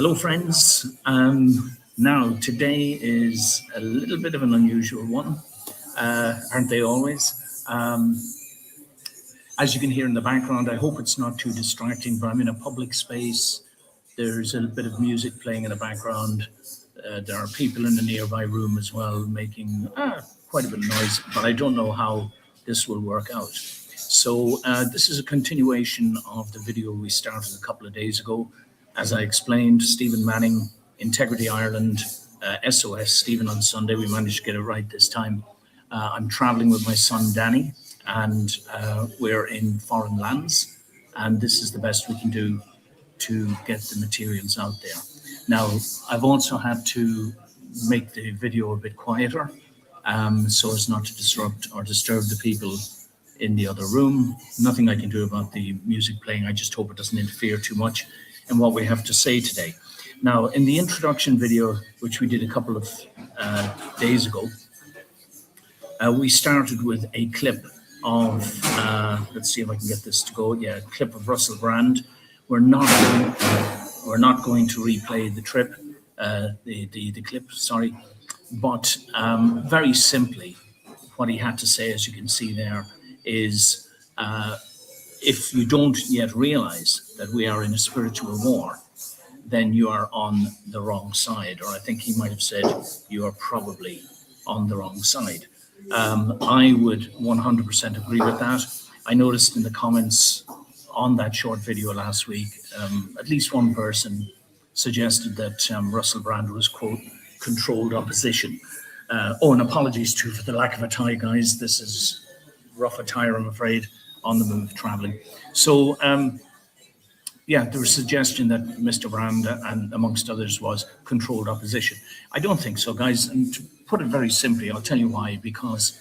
Hello, friends. Now, today is a little bit of an unusual one, aren't they always? As you can hear in the background, I hope it's not too distracting, but I'm in a public space. There's a bit of music playing in the background. There are people in the nearby room as well making quite a bit of noise, but I don't know how this will work out. So this is a continuation of the video we started a couple of days ago. As I explained, Stephen Manning, Integrity Ireland, S.O.S, Stephen on Sunday. We managed to get it right this time. I'm traveling with my son, Danny, and we're in foreign lands. And this is the best we can do to get the materials out there. Now, I've also had to make the video a bit quieter so as not to disrupt or disturb the people in the other room. Nothing I can do about the music playing. I just hope it doesn't interfere too much in what we have to say today. Now, in the introduction video, which we did a couple of days ago, we started with a clip of, let's see if I can get this to go. Yeah, a clip of Russell Brand. We're not going to replay the clip, sorry. But very simply, what he had to say, as you can see there, is if you don't yet realize that we are in a spiritual war, then you are on the wrong side. Or I think he might have said you are probably on the wrong side. I would 100% agree with that. I noticed in the comments on that short video last week, at least one person suggested that Russell Brand was, quote, controlled opposition. And apologies too for the lack of a tie, guys. This is rough attire, I'm afraid, on the move traveling. So, yeah, there was a suggestion that Mr. Brand and amongst others was controlled opposition. I don't think so, guys. And to put it very simply, I'll tell you why. Because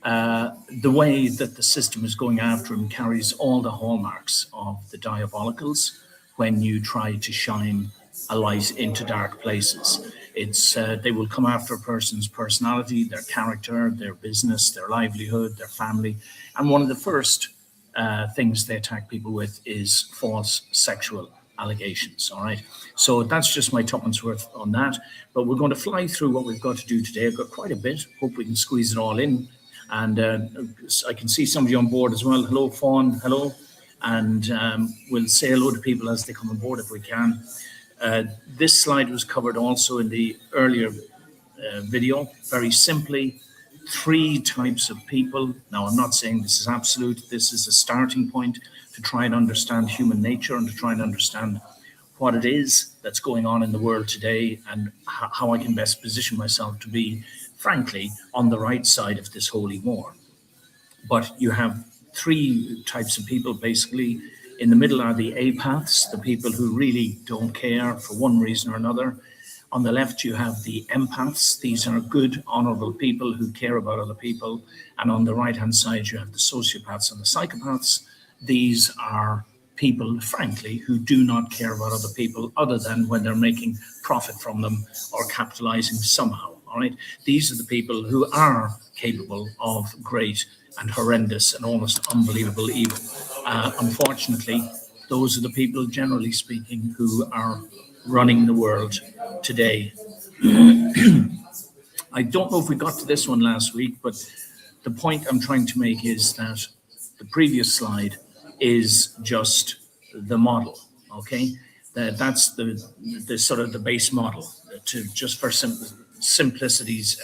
the way that the system is going after him carries all the hallmarks of the diabolicals when you try to shine a light into dark places. It's they will come after a person's personality, their character, their business, their livelihood, their family. And one of the first things they attack people with is false sexual allegations. All right. So that's just my tuppence worth on that. But we're going to fly through what we've got to do today. I've got quite a bit. Hope we can squeeze it all in. And I can see somebody on board as well. Hello, Fawn. Hello. And we'll say hello to people as they come on board if we can. This slide was covered also in the earlier video. Very simply, 3 types of people. Now, I'm not saying this is absolute. This is a starting point to try and understand human nature and to try and understand what it is that's going on in the world today and how I can best position myself to be, frankly, on the right side of this holy war. But you have 3 types of people, basically. In the middle are the apaths, the people who really don't care for one reason or another. On the left, you have the empaths. These are good, honorable people who care about other people. And on the right-hand side, you have the sociopaths and the psychopaths. These are people, frankly, who do not care about other people other than when they're making profit from them or capitalizing somehow. All right. These are the people who are capable of great and horrendous and almost unbelievable evil. Unfortunately, those are the people, generally speaking, who are running the world today. I don't know if we got to this one last week, but the point I'm trying to make is that the previous slide is just the model. Okay, that's the sort of the base model to just for simplicities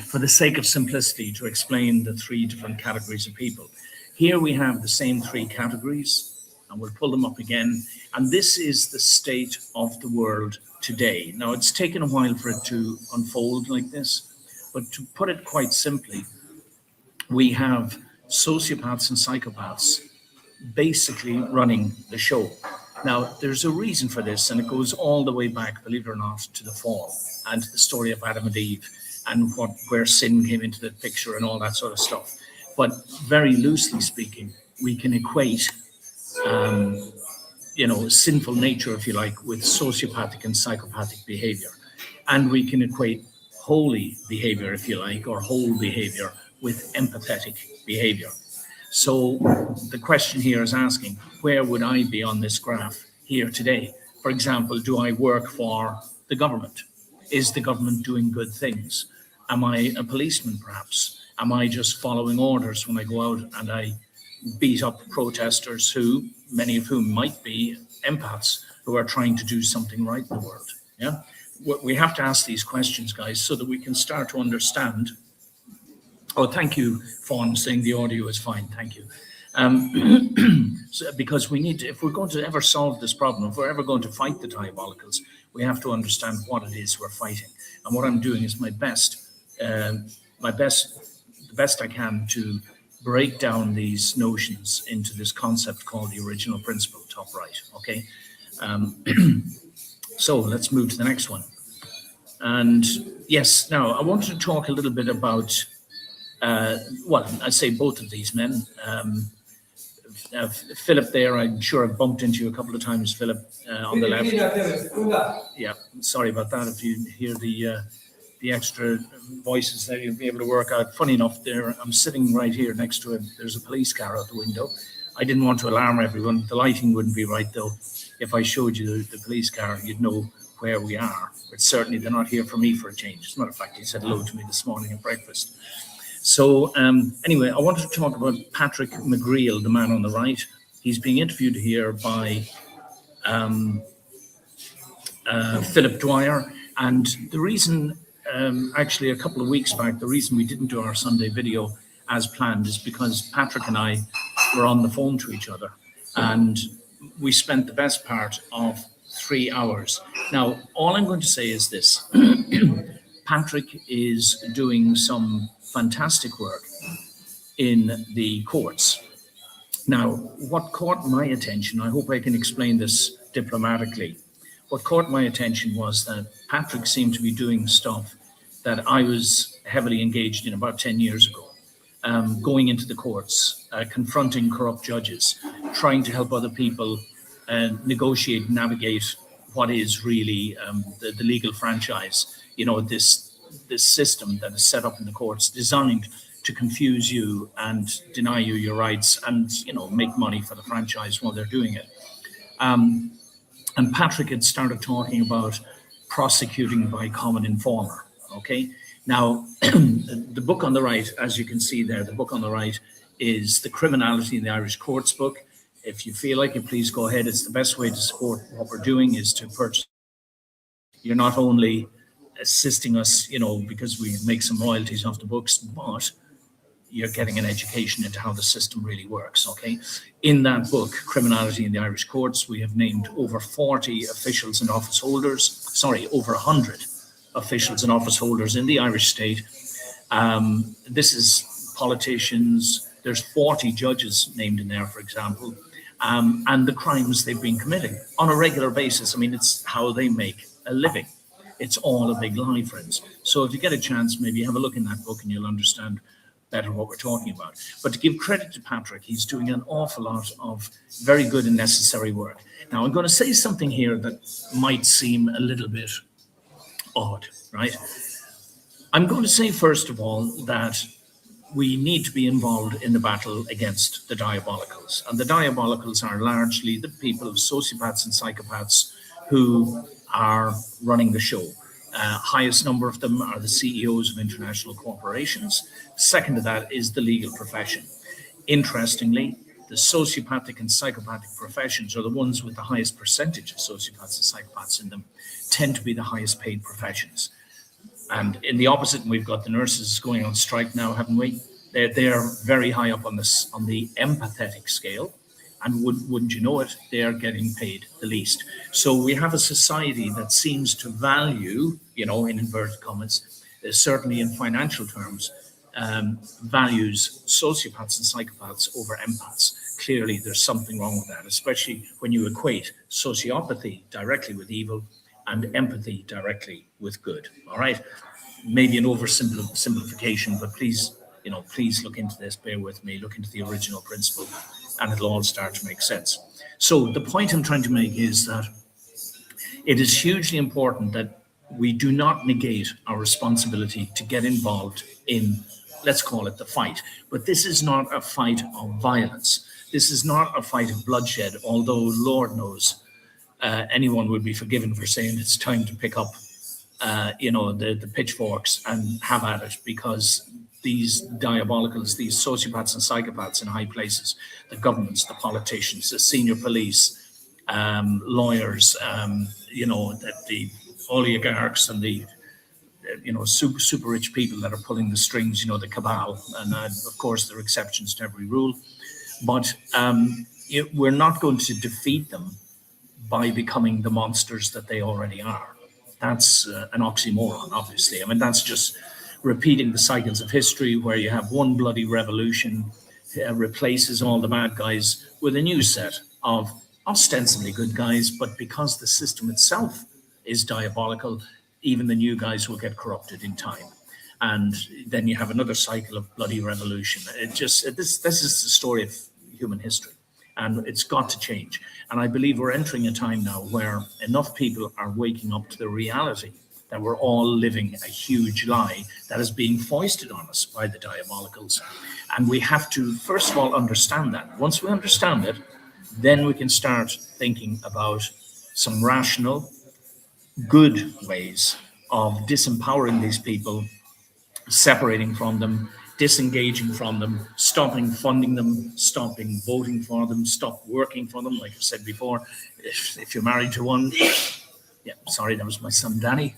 for the sake of simplicity to explain the 3 different categories of people. Here we have the same 3 categories, and we'll pull them up again. And this is the state of the world today. Now, it's taken a while for it to unfold like this, but to put it quite simply, we have sociopaths and psychopaths basically running the show. Now, there's a reason for this, and it goes all the way back, believe it or not, to the fall and to the story of Adam and Eve and where sin came into the picture and all that sort of stuff. But very loosely speaking, we can equate, sinful nature, if you like, with sociopathic and psychopathic behavior. And we can equate holy behavior, if you like, or whole behavior with empathetic behavior. So the question here is asking, where would I be on this graph here today. For example, do I work for the government? Is the government doing good things? Am I a policeman, perhaps? Am I just following orders when I go out and I beat up protesters who, many of whom might be empaths, who are trying to do something right in the world? Yeah, we have to ask these questions, guys, so that we can start to understand. Oh, thank you, Fawn, saying the audio is fine. Thank you. Because we need to, if we're going to ever solve this problem, if we're ever going to fight the diabolicals, we have to understand what it is we're fighting. And what I'm doing is the best I can to break down these notions into this concept called the original principle, top right. Okay. So let's move to the next one. And yes, now I wanted to talk a little bit about, well, I say both of these men. Philip there, I'm sure I've bumped into you a couple of times, Philip, on the left. Yeah, sorry about that. If you hear the extra voices there, you'll be able to work out. Funny enough, there I'm sitting right here next to him. There's a police car out the window. I didn't want to alarm everyone. The lighting wouldn't be right, though. If I showed you the police car, you'd know where we are. But certainly they're not here for me for a change. As a matter of fact, he said hello to me this morning at breakfast. So anyway, I wanted to talk about Patrick McGreal, the man on the right. He's being interviewed here by Philip Dwyer. And the reason, actually a couple of weeks back, the reason we didn't do our Sunday video as planned is because Patrick and I were on the phone to each other. And we spent the best part of 3 hours. Now, all I'm going to say is this. Patrick is doing some fantastic work in the courts. Now, what caught my attention, I hope I can explain this diplomatically. What caught my attention was that Patrick seemed to be doing stuff that I was heavily engaged in about 10 years ago. Going into the courts, confronting corrupt judges, trying to help other people negotiate, navigate what is really the legal franchise. You know, this system that is set up in the courts designed to confuse you and deny you your rights and, you know, make money for the franchise while they're doing it. And Patrick had started talking about prosecuting by common informer, okay? Now, the book on the right, as you can see there, the book on the right is The Criminality in the Irish Courts book. If you feel like it, please go ahead. It's the best way to support what we're doing is to purchase. You're not only assisting us, you know, because we make some royalties off the books, but you're getting an education into how the system really works, okay? In that book, Criminality in the Irish Courts, we have named over 40 officials and office holders, over 100 officials and office holders in the Irish state. This is politicians. There's 40 judges named in there, for example, and the crimes they've been committing on a regular basis. I mean, it's how they make a living. It's all a big lie, friends. So if you get a chance, maybe have a look in that book and you'll understand better what we're talking about. But to give credit to Patrick, he's doing an awful lot of very good and necessary work. Now, I'm going to say something here that might seem a little bit odd, right? I'm going to say, first of all, that we need to be involved in the battle against the diabolicals. And the diabolicals are largely the people of sociopaths and psychopaths who are running the show. Highest number of them are the CEOs of international corporations. Second to that is the legal profession. Interestingly, the sociopathic and psychopathic professions are the ones with the highest percentage of sociopaths and psychopaths in them, tend to be the highest paid professions. And in the opposite, we've got the nurses going on strike now, haven't we? They're very high up on this, on the empathetic scale. And wouldn't you know it, they are getting paid the least. So we have a society that seems to value, you know, in inverted commas, certainly in financial terms, values sociopaths and psychopaths over empaths. Clearly, there's something wrong with that, especially when you equate sociopathy directly with evil and empathy directly with good. All right, maybe an oversimplification, but please, you know, please look into this. Bear with me. Look into the original principle, and it'll all start to make sense. So the point I'm trying to make is that it is hugely important that we do not negate our responsibility to get involved in, let's call it the fight. But this is not a fight of violence. This is not a fight of bloodshed, although Lord knows anyone would be forgiven for saying it's time to pick up, the pitchforks and have at it, because these diabolicals, these sociopaths and psychopaths in high places, the governments, the politicians, the senior police, lawyers, the oligarchs and the super rich people that are pulling the strings, the cabal, and of course there are exceptions to every rule, but we're not going to defeat them by becoming the monsters that they already are. That's an oxymoron, obviously. I mean, that's just repeating the cycles of history where you have one bloody revolution replaces all the bad guys with a new set of ostensibly good guys, but because the system itself is diabolical, even the new guys will get corrupted in time. And then you have another cycle of bloody revolution. This is the story of human history, and it's got to change. And I believe we're entering a time now where enough people are waking up to the reality that we're all living a huge lie that is being foisted on us by the diabolicals. And we have to, first of all, understand that. Once we understand it, then we can start thinking about some rational, good ways of disempowering these people, separating from them, disengaging from them, stopping funding them, stopping voting for them, stop working for them. Like I said before, if you're married to one, yeah, sorry, that was my son Danny,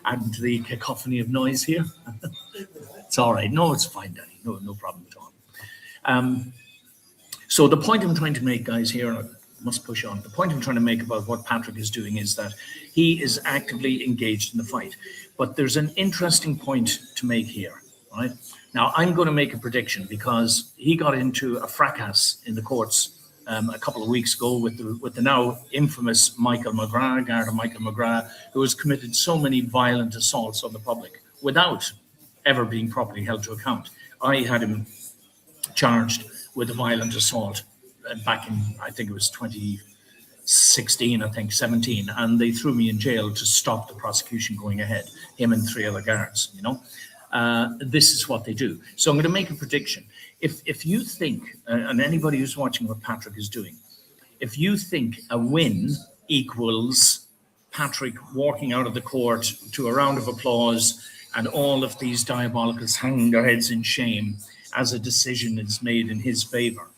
and the cacophony of noise here. It's all right. No, it's fine, Danny. No problem at all. So the point I'm trying to make, guys, here, and I must push on. The point I'm trying to make about what Patrick is doing is that he is actively engaged in the fight. But there's an interesting point to make here, right? Now, I'm going to make a prediction because he got into a fracas in the courts a couple of weeks ago with the now infamous Michael McGrath, Garda Michael McGrath, who has committed so many violent assaults on the public without ever being properly held to account. I had him charged with a violent assault back in, I think it was 2016, 17, and they threw me in jail to stop the prosecution going ahead, him and 3 other guards, This is what they do. So I'm going to make a prediction. If you think, and anybody who's watching what Patrick is doing, if you think a win equals Patrick walking out of the court to a round of applause and all of these diabolicals hanging their heads in shame as a decision is made in his favor,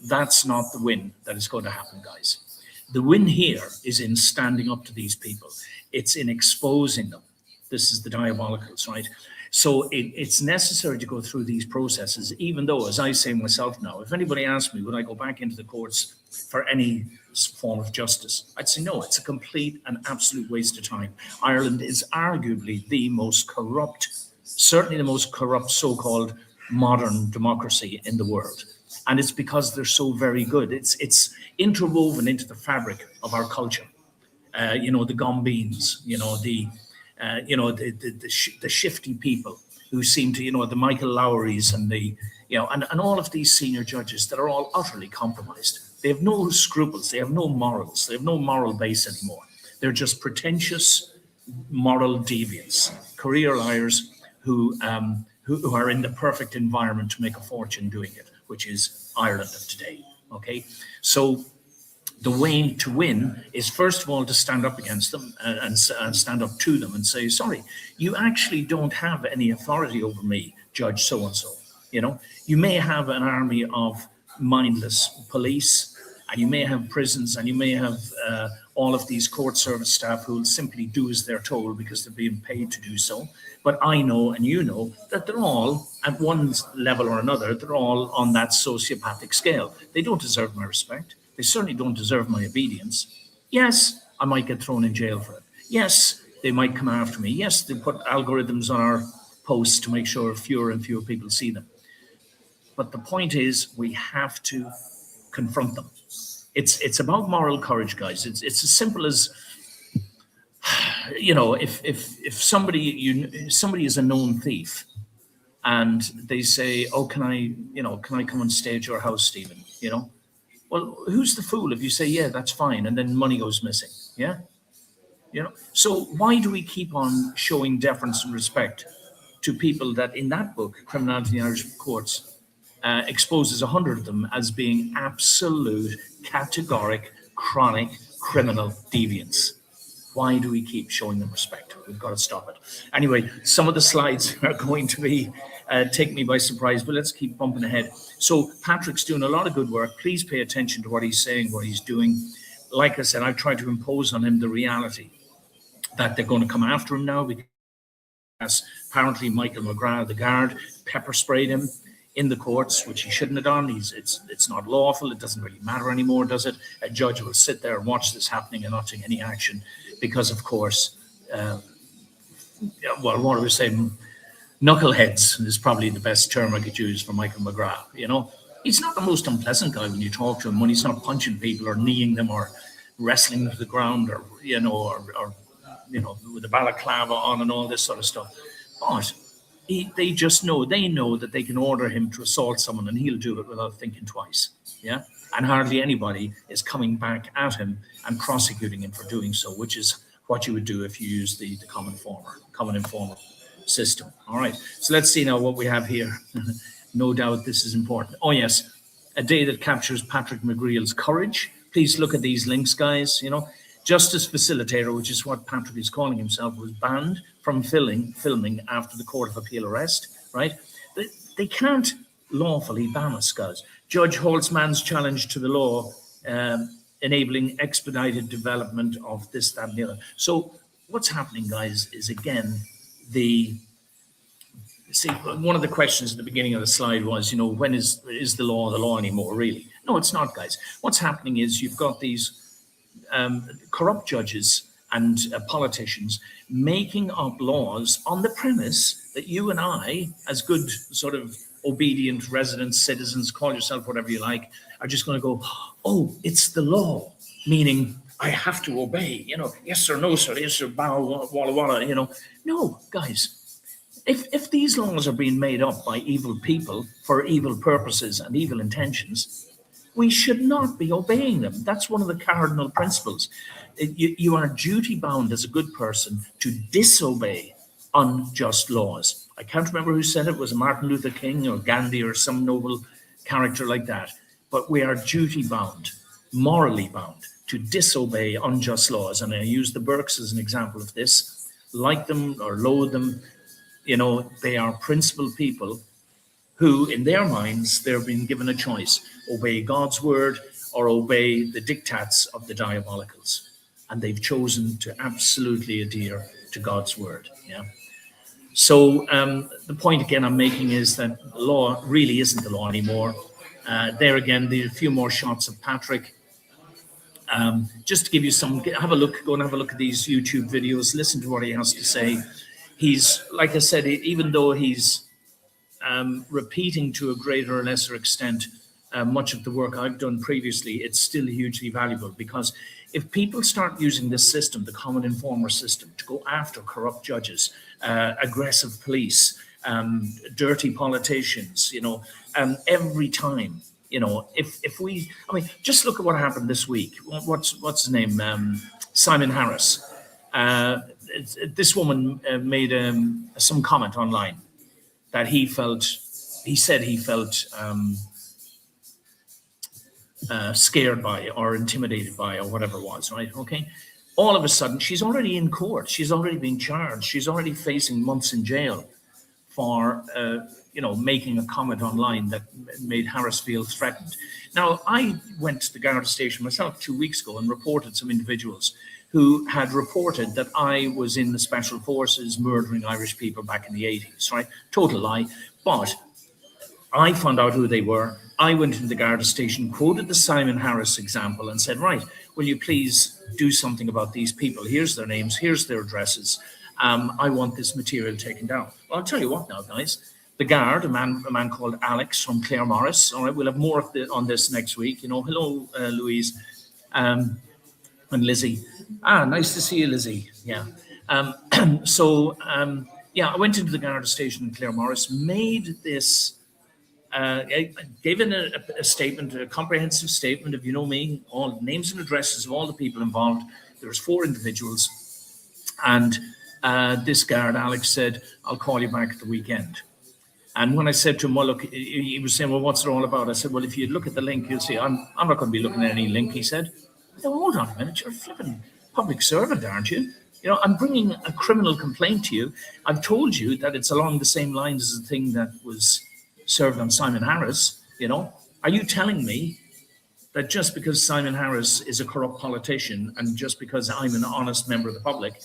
that's not the win that is going to happen, guys. The win here is in standing up to these people. It's in exposing them. This is the diabolicals, right? So it's necessary to go through these processes, even though, as I say myself now, if anybody asked me, would I go back into the courts for any form of justice? I'd say no, it's a complete and absolute waste of time. Ireland is arguably the most corrupt, certainly the most corrupt so-called modern democracy in the world. And it's because they're so very good. It's interwoven into the fabric of our culture. The gumbeans, the shifty people who seem to, the Michael Lowrys and and all of these senior judges that are all utterly compromised. They have no scruples. They have no morals. They have no moral base anymore. They're just pretentious moral deviants, career liars who are in the perfect environment to make a fortune doing it, which is Ireland of today. Okay, so the way to win is, first of all, to stand up against them and stand up to them and say, sorry, you actually don't have any authority over me, Judge so-and-so. You may have an army of mindless police, and you may have prisons, and you may have all of these court service staff who will simply do as they're told because they're being paid to do so. But I know, and you know, that they're all, at one level or another, they're all on that sociopathic scale. They don't deserve my respect. They certainly don't deserve my obedience. Yes, I might get thrown in jail for it. Yes, they might come after me. Yes, they put algorithms on our posts to make sure fewer and fewer people see them. But the point is, we have to confront them. It's about moral courage, guys. It's as simple as, if somebody is a known thief, and they say, "Oh, can I come and stay at your house, Stephen?" Well, who's the fool if you say, "Yeah, that's fine," and then money goes missing? Yeah, So why do we keep on showing deference and respect to people that, in that book, Criminality in Irish Courts, exposes 100 of them as being absolute, categoric, chronic criminal deviants. Why do we keep showing them respect? We've got to stop it. Anyway, some of the slides are going to be take me by surprise, but let's keep bumping ahead. So Patrick's doing a lot of good work. Please pay attention to what he's saying, what he's doing. Like I said, I've tried to impose on him the reality that they're going to come after him now because apparently Michael McGrath, the guard, pepper sprayed him in the courts, which he shouldn't have done. It's not lawful. It doesn't really matter anymore, does it? A judge will sit there and watch this happening and not take any action because, of course, well, what I was saying, knuckleheads is probably the best term I could use for Michael McGrath. You know, he's not the most unpleasant guy when you talk to him, when he's not punching people or kneeing them or wrestling them to the ground or, you know, or you know, with a balaclava on and all this sort of stuff. But they just know, they know that they can order him to assault someone and he'll do it without thinking twice. Yeah. And hardly anybody is coming back at him and prosecuting him for doing so, which is what you would do if you use the common informer system. All right. So let's see now what we have here. No doubt this is important. Oh, yes. A day that captures Patrick McGreal's courage. Please look at these links, guys. You know, Justice Facilitator, which is what Patrick is calling himself, was banned from filming after the Court of Appeal arrest, right? They can't lawfully ban us, guys. Judge Holtzman's challenge to the law enabling expedited development of this, that, and the other. So what's happening, guys, is again, one of the questions at the beginning of the slide was, you know, when is the law anymore, really? No, it's not, guys. What's happening is you've got these corrupt judges and politicians making up laws on the premise that you and I, as good sort of obedient residents, citizens, call yourself whatever you like, are just going to go, oh, it's the law, meaning I have to obey, you know, yes or no, sir, yes or bow, walla walla, you know. No, guys, if these laws are being made up by evil people for evil purposes and evil intentions, we should not be obeying them. That's one of the cardinal principles. You are duty bound as a good person to disobey unjust laws. I can't remember who said it. Was it Martin Luther King or Gandhi or some noble character like that? But we are duty bound, morally bound, to disobey unjust laws. And I use the Burkes as an example of this. Like them or loathe them, you know, they are principled people who, in their minds, they're being given a choice: obey God's word or obey the diktats of the diabolicals. And they've chosen to absolutely adhere to God's word. Yeah. So the point again I'm making is that the law really isn't the law anymore. There again, there are a few more shots of Patrick. Just to give you some, have a look, go and have a look at these YouTube videos, listen to what he has to say. He's, like I said, even though he's repeating to a greater or lesser extent much of the work I've done previously, it's still hugely valuable, because if people start using this system, the common informer system, to go after corrupt judges, aggressive police, dirty politicians, you know, every time, you know, if we, I mean, just look at what happened this week. What's his name? Simon Harris. This woman made some comment online that he said he felt scared by or intimidated by or whatever it was, right? Okay. All of a sudden, she's already in court. She's already being charged. She's already facing months in jail for, you know, making a comment online that made Harris feel threatened. Now, I went to the Garda station myself 2 weeks ago and reported some individuals who had reported that I was in the special forces murdering Irish people back in the 80s, right? Total lie. But I found out who they were. I went into the Garda station, quoted the Simon Harris example and said, right, will you please do something about these people? Here's their names, here's their addresses. I want this material taken down. Well, I'll tell you what now, guys. The guard, a man called Alex from Clare Morris. All right, we'll have more on this next week. You know, hello, Louise and Lizzie. Nice to see you, Lizzie. Yeah. Yeah, I went into the Garda station in Clare Morris, made this, gave in a statement, a comprehensive statement of, you know me, all names and addresses of all the people involved. There was 4 individuals, and this guard, Alex, said, I'll call you back at the weekend. And when I said to him, well, look, he was saying, well, what's it all about? I said, well, if you look at the link, you'll see I'm not going to be looking at any link, he said. Now, hold on a minute, you're a flipping public servant, aren't you? I'm bringing a criminal complaint to you. I've told you that it's along the same lines as the thing that was served on Simon Harris. Are you telling me that just because Simon Harris is a corrupt politician and just because I'm an honest member of the public,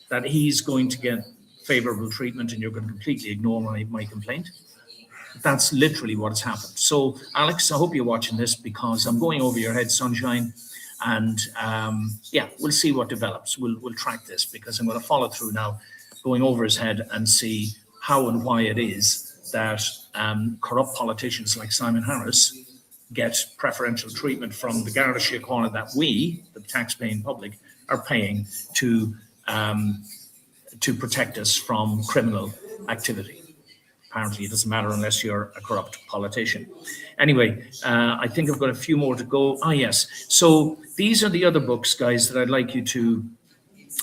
that he's going to get favorable treatment and you're going to completely ignore my complaint? That's literally what has happened. So, Alex, I hope you're watching this because I'm going over your head, sunshine. And yeah, we'll see what develops. We'll track this because I'm going to follow through now, going over his head and see how and why it is that corrupt politicians like Simon Harris get preferential treatment from the Garda Síochána that we, the tax-paying public, are paying to protect us from criminal activity. Apparently, it doesn't matter unless you're a corrupt politician. Anyway, I think I've got a few more to go. Ah, yes. So these are the other books, guys, that I'd like you to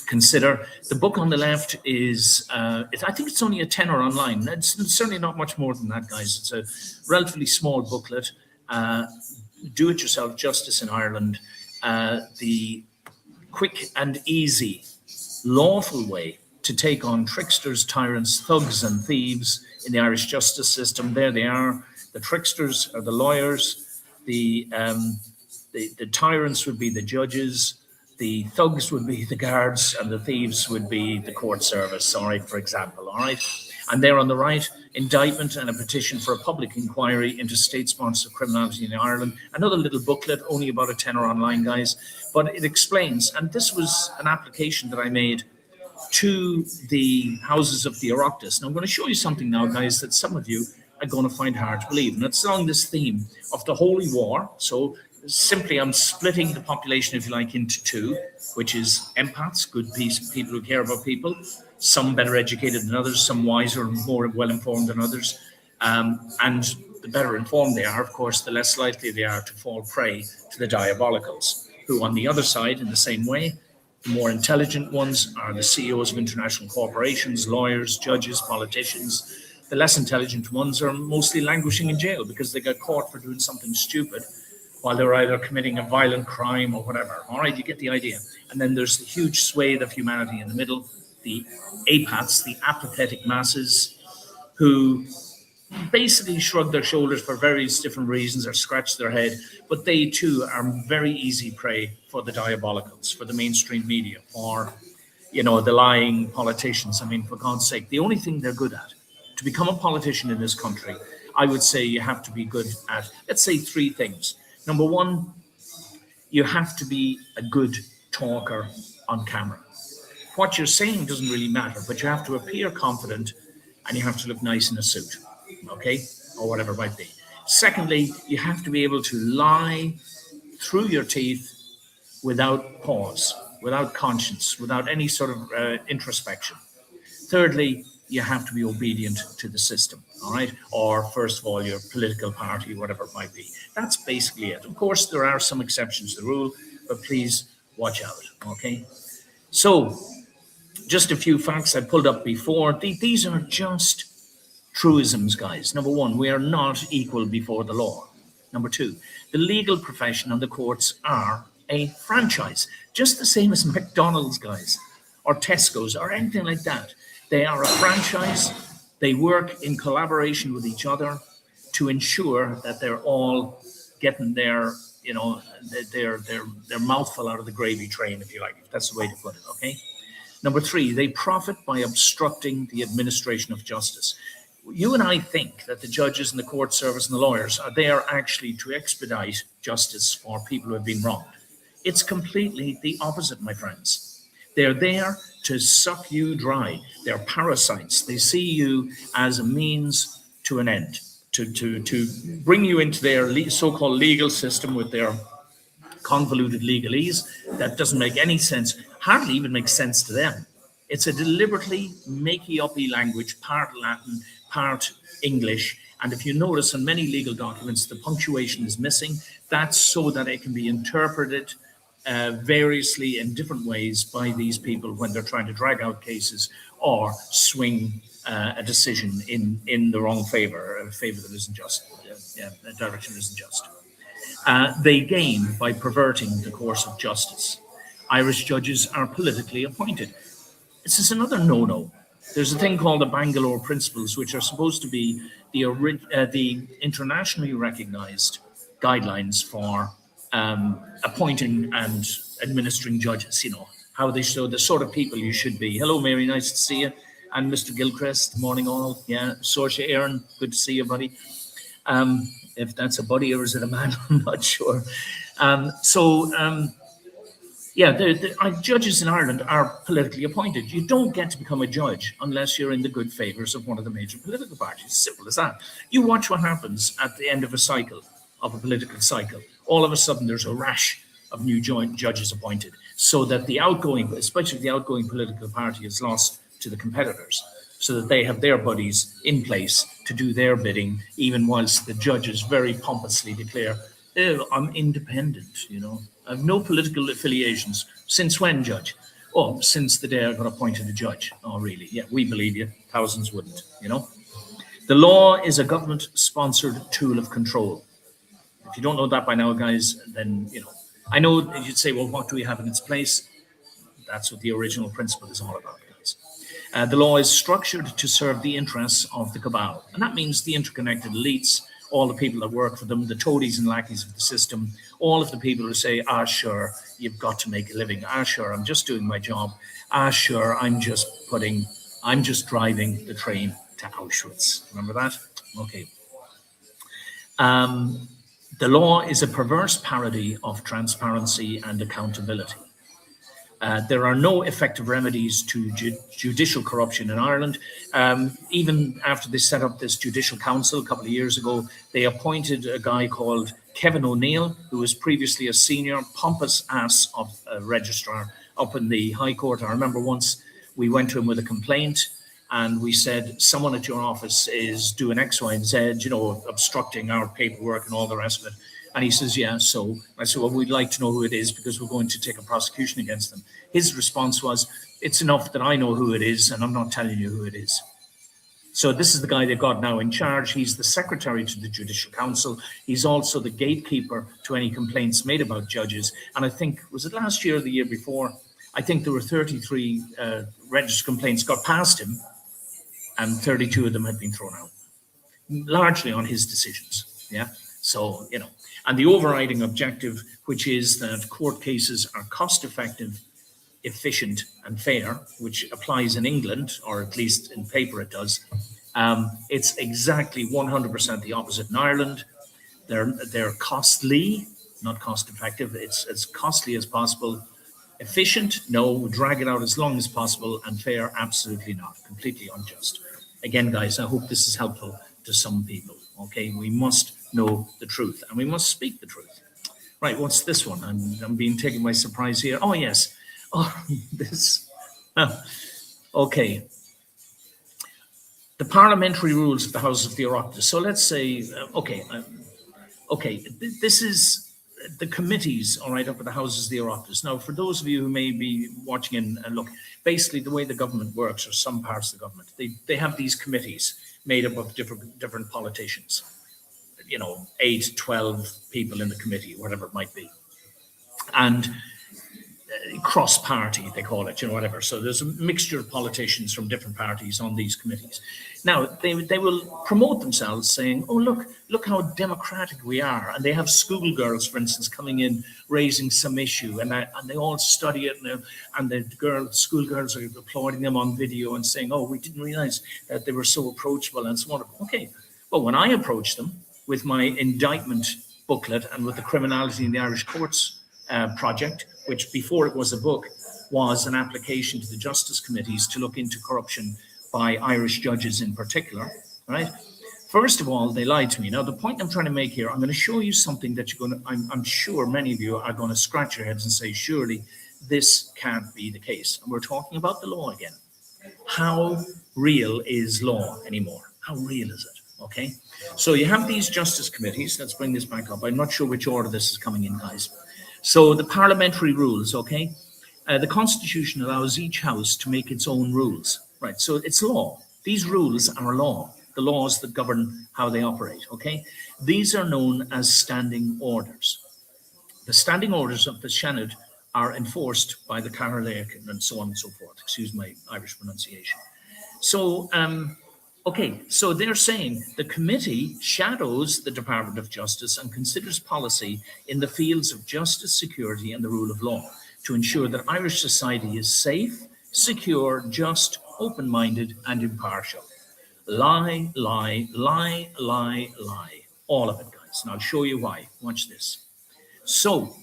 consider. The book on the left is, I think it's only a tenner online. It's certainly not much more than that, guys. It's a relatively small booklet. Do-it-yourself justice in Ireland. The quick and easy, lawful way to take on tricksters, tyrants, thugs, and thieves in the Irish justice system. There they are. The tricksters are the lawyers. The tyrants would be the judges. The thugs would be the guards, and the thieves would be the court service. All right, for example. All right, and there on the right, indictment and a petition for a public inquiry into state-sponsored criminality in Ireland. Another little booklet, only about a tenner online, guys, but it explains. And this was an application that I made to the houses of the Oireachtas. Now, I'm going to show you something now, guys, that some of you are going to find hard to believe. And it's along this theme of the Holy War. So simply, I'm splitting the population, if you like, into two, which is empaths, good people who care about people, some better educated than others, some wiser and more well-informed than others. And the better informed they are, of course, the less likely they are to fall prey to the diabolicals, who on the other side, in the same way, the more intelligent ones are the CEOs of international corporations, lawyers, judges, politicians. The less intelligent ones are mostly languishing in jail because they got caught for doing something stupid while they're either committing a violent crime or whatever. All right, you get the idea. And then there's the huge swathe of humanity in the middle, the apaths, the apathetic masses, who basically shrug their shoulders for various different reasons or scratch their head, but they too are very easy prey for the diabolicals, for the mainstream media, for the lying politicians. I mean, for God's sake, the only thing they're good at to become a politician in this country, I would say you have to be good at, let's say, three things. Number one, you have to be a good talker on camera. What you're saying doesn't really matter, but you have to appear confident and you have to look nice in a suit, okay, or whatever it might be. Secondly, you have to be able to lie through your teeth without pause, without conscience, without any sort of introspection. Thirdly, you have to be obedient to the system, all right? Or first of all, your political party, whatever it might be. That's basically it. Of course, there are some exceptions to the rule, but please watch out, okay? So, just a few facts I pulled up before. These are just truisms, guys. Number one, we are not equal before the law. Number two, the legal profession and the courts are a franchise, just the same as McDonald's, guys, or Tesco's, or anything like that. They are a franchise. They work in collaboration with each other to ensure that they're all getting their mouthful out of the gravy train, if you like, if that's the way to put it, okay? Number three, they profit by obstructing the administration of justice. You and I think that the judges and the court service and the lawyers are there actually to expedite justice for people who have been wronged. It's completely the opposite, my friends. They're there to suck you dry. They're parasites. They see you as a means to an end, to bring you into their so-called legal system with their convoluted legalese that doesn't make any sense, hardly even makes sense to them. It's a deliberately makey-uppy language, part Latin, part English. And if you notice in many legal documents, the punctuation is missing. That's so that it can be interpreted variously in different ways by these people when they're trying to drag out cases or swing a decision in the wrong favor, a favor that isn't just, a direction that isn't just. they gain by perverting the course of justice. Irish judges are politically appointed. This is another no-no. There's a thing called the Bangalore Principles, which are supposed to be the internationally recognized guidelines for appointing and administering judges. You know how they show the sort of people you should be. Hello, Mary, nice to see you, and Mr. Gilchrist. Morning, all. Yeah, Saoirse Aaron, good to see you, buddy. If that's a buddy or is it a man, I'm not sure. Yeah, our judges in Ireland are politically appointed. You don't get to become a judge unless you're in the good favours of one of the major political parties. Simple as that. You watch what happens at the end of a cycle, of a political cycle. All of a sudden, there's a rash of new judges appointed, so that the outgoing, especially the outgoing political party, is lost to the competitors, so that they have their buddies in place to do their bidding, even whilst the judges very pompously declare, oh, I'm independent, you know. I have no political affiliations. Since when, Judge? Oh, since the day I got appointed a judge. Oh, really? Yeah, we believe you. Thousands wouldn't, you know. The law is a government-sponsored tool of control. If you don't know that by now, guys, then, you know. I know you'd say, well, what do we have in its place? That's what the original principle is all about, guys. The law is structured to serve the interests of the cabal. And that means the interconnected elites, all the people that work for them, the toadies and lackeys of the system, all of the people who say, ah, sure, you've got to make a living. Ah, sure, I'm just doing my job. Ah, sure, I'm just driving the train to Auschwitz. Remember that? Okay. The law is a perverse parody of transparency and accountability. There are no effective remedies to judicial corruption in Ireland. Even after they set up this judicial council a couple of years ago, they appointed a guy called Kevin O'Neill, who was previously a senior pompous ass of a registrar up in the High Court. I remember once we went to him with a complaint and we said, someone at your office is doing X, Y, and Z, you know, obstructing our paperwork and all the rest of it. And he says, yeah, so. I said, well, we'd like to know who it is because we're going to take a prosecution against them. His response was, it's enough that I know who it is and I'm not telling you who it is. So this is the guy they've got now in charge. He's the secretary to the Judicial Council. He's also the gatekeeper to any complaints made about judges. And I think, was it last year or the year before? I think there were 33 registered complaints got past him and 32 of them had been thrown out, largely on his decisions. Yeah. So, you know, and the overriding objective, which is that court cases are cost effective, efficient and fair, which applies in England, or at least in paper it does. It's exactly 100% the opposite in Ireland. They're costly, not cost effective. It's as costly as possible. Efficient, no. Drag it out as long as possible. And fair, absolutely not. Completely unjust. Again, guys, I hope this is helpful to some people. Okay, we must know the truth and we must speak the truth. Right, what's this one? I'm being taken by surprise here. Oh, yes. Oh, this. Okay. The parliamentary rules of the House of the Oireachtas. So let's say, this is the committees, all right, up at the Houses of the Oireachtas. Now, for those of you who may be watching in and look, basically the way the government works, or some parts of the government, they have these committees made up of different politicians. You know, 8, 12 people in the committee, whatever it might be. And cross-party, they call it, you know, whatever. So there's a mixture of politicians from different parties on these committees. Now, they will promote themselves saying, oh, look how democratic we are. And they have schoolgirls, for instance, coming in, raising some issue, and they all study it, and the schoolgirls are applauding them on video and saying, oh, we didn't realize that they were so approachable and so on. Okay, well, when I approached them with my indictment booklet and with the Criminality in the Irish Courts project, which before it was a book, was an application to the Justice Committees to look into corruption by Irish judges in particular, right? First of all, they lied to me. Now, the point I'm trying to make here, I'm going to show you something that I'm sure many of you are going to scratch your heads and say, surely this can't be the case. And we're talking about the law again. How real is law anymore? How real is it? Okay. So you have these justice committees. Let's bring this back up. I'm not sure which order this is coming in, guys. So the parliamentary rules, okay? The Constitution allows each house to make its own rules, right? So it's law. These rules are law. the laws that govern how they operate, okay? These are known as standing orders. The standing orders of the Seanad are enforced by the Cathaoirleach and so on and so forth. Excuse my Irish pronunciation. So, okay, so they're saying the committee shadows the Department of Justice and considers policy in the fields of justice, security, and the rule of law to ensure that Irish society is safe, secure, just, open-minded, and impartial. Lie, lie, lie, lie, lie. All of it, guys. And I'll show you why. Watch this. So,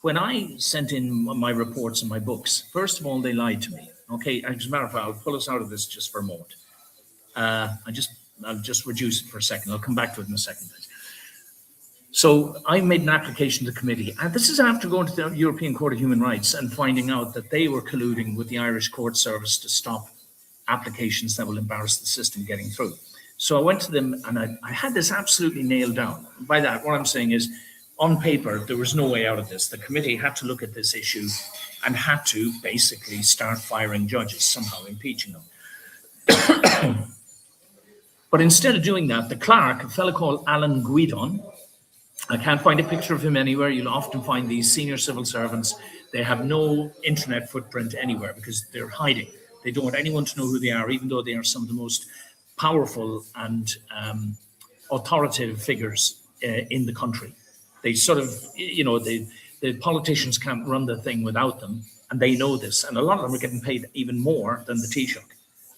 when I sent in my reports and my books, first of all, they lied to me. Okay, as a matter of fact, I'll pull us out of this just for a moment. I'll just reduce it for a second. I'll come back to it in a second. So I made an application to the committee, and this is after going to the European Court of Human Rights and finding out that they were colluding with the Irish Court Service to stop applications that will embarrass the system getting through. So I went to them and I had this absolutely nailed down. By that, what I'm saying is, on paper, there was no way out of this. The committee had to look at this issue and had to basically start firing judges, somehow impeaching them. But instead of doing that, the clerk, a fellow called Alan Guidon, I can't find a picture of him anywhere. You'll often find these senior civil servants. They have no internet footprint anywhere because they're hiding. They don't want anyone to know who they are, even though they are some of the most powerful and authoritative figures in the country. They sort of, you know, the politicians can't run the thing without them, and they know this. And a lot of them are getting paid even more than the Taoiseach.